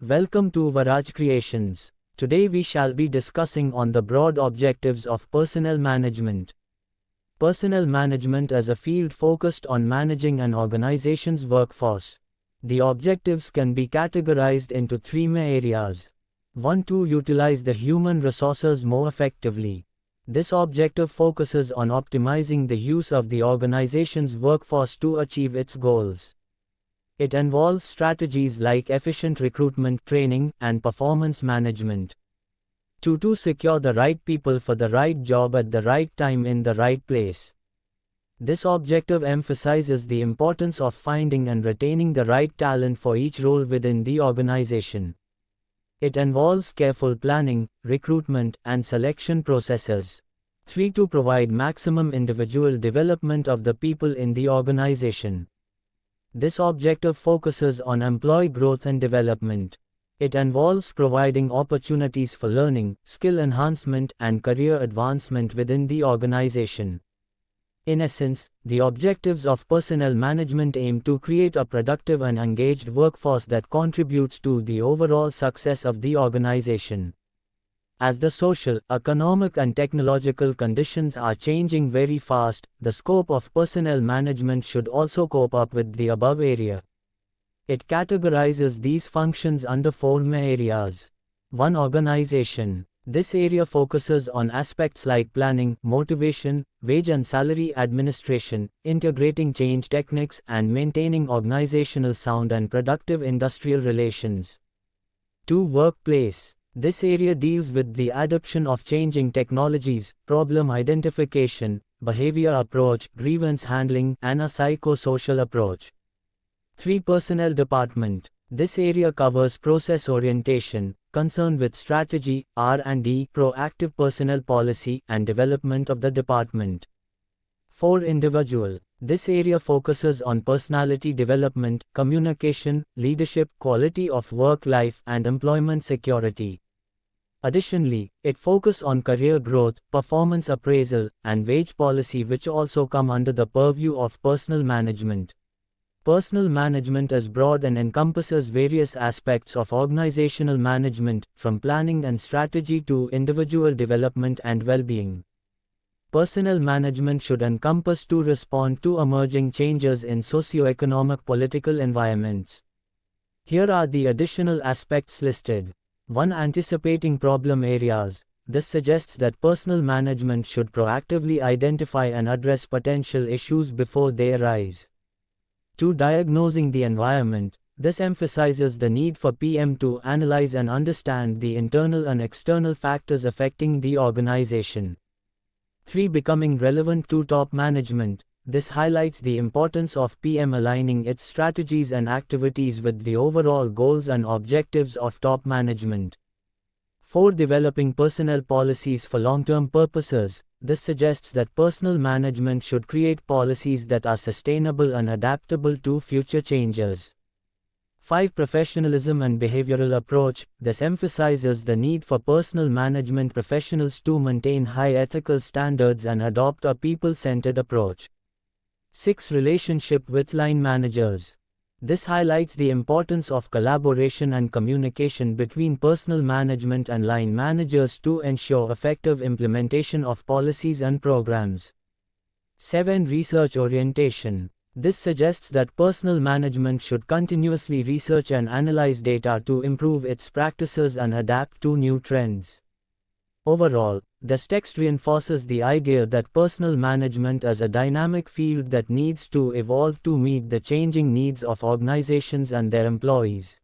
Welcome to Varaj Creations. Today we shall be discussing on the broad objectives of personnel management. Personnel management is a field focused on managing an organization's workforce. The objectives can be categorized into three main areas. 1. To utilize the human resources more effectively. This objective focuses on optimizing the use of the organization's workforce to achieve its goals. It involves strategies like efficient recruitment, training, and performance management. 2. To secure the right people for the right job at the right time in the right place. This objective emphasizes the importance of finding and retaining the right talent for each role within the organization. It involves careful planning, recruitment, and selection processes. 3. To provide maximum individual development of the people in the organization. This objective focuses on employee growth and development. It involves providing opportunities for learning, skill enhancement, and career advancement within the organization. In essence, the objectives of personnel management aim to create a productive and engaged workforce that contributes to the overall success of the organization. As the social, economic, and technological conditions are changing very fast, the scope of personnel management should also cope up with the above area. It categorizes these functions under four main areas. 1. Organization. This area focuses on aspects like planning, motivation, wage and salary administration, integrating change techniques, and maintaining organizational sound and productive industrial relations. 2. Workplace. This area deals with the adoption of changing technologies, problem identification, behavior approach, grievance handling, and a psychosocial approach. 3. Personnel department. This area covers process orientation, concerned with strategy, R&D, proactive personnel policy, and development of the department. 4. Individual. This area focuses on personality development, communication, leadership, quality of work life, and employment security. Additionally, it focuses on career growth, performance appraisal, and wage policy, which also come under the purview of personnel management. Personnel management is broad and encompasses various aspects of organizational management, from planning and strategy to individual development and well-being. Personnel management should encompass to respond to emerging changes in socio-economic political environments. Here are the additional aspects listed. 1. Anticipating problem areas. This suggests that personnel management should proactively identify and address potential issues before they arise. 2. Diagnosing the environment. This emphasizes the need for PM to analyze and understand the internal and external factors affecting the organization. 3. Becoming relevant to top management. This highlights the importance of PM aligning its strategies and activities with the overall goals and objectives of top management. 4. Developing personnel policies for long-term purposes. This suggests that personnel management should create policies that are sustainable and adaptable to future changes. 5. Professionalism and behavioral approach. This emphasizes the need for personnel management professionals to maintain high ethical standards and adopt a people-centered approach. 6. Relationship with line managers. This highlights the importance of collaboration and communication between personnel management and line managers to ensure effective implementation of policies and programs. 7. Research orientation. This suggests that personnel management should continuously research and analyze data to improve its practices and adapt to new trends. Overall, this text reinforces the idea that personnel management is a dynamic field that needs to evolve to meet the changing needs of organizations and their employees.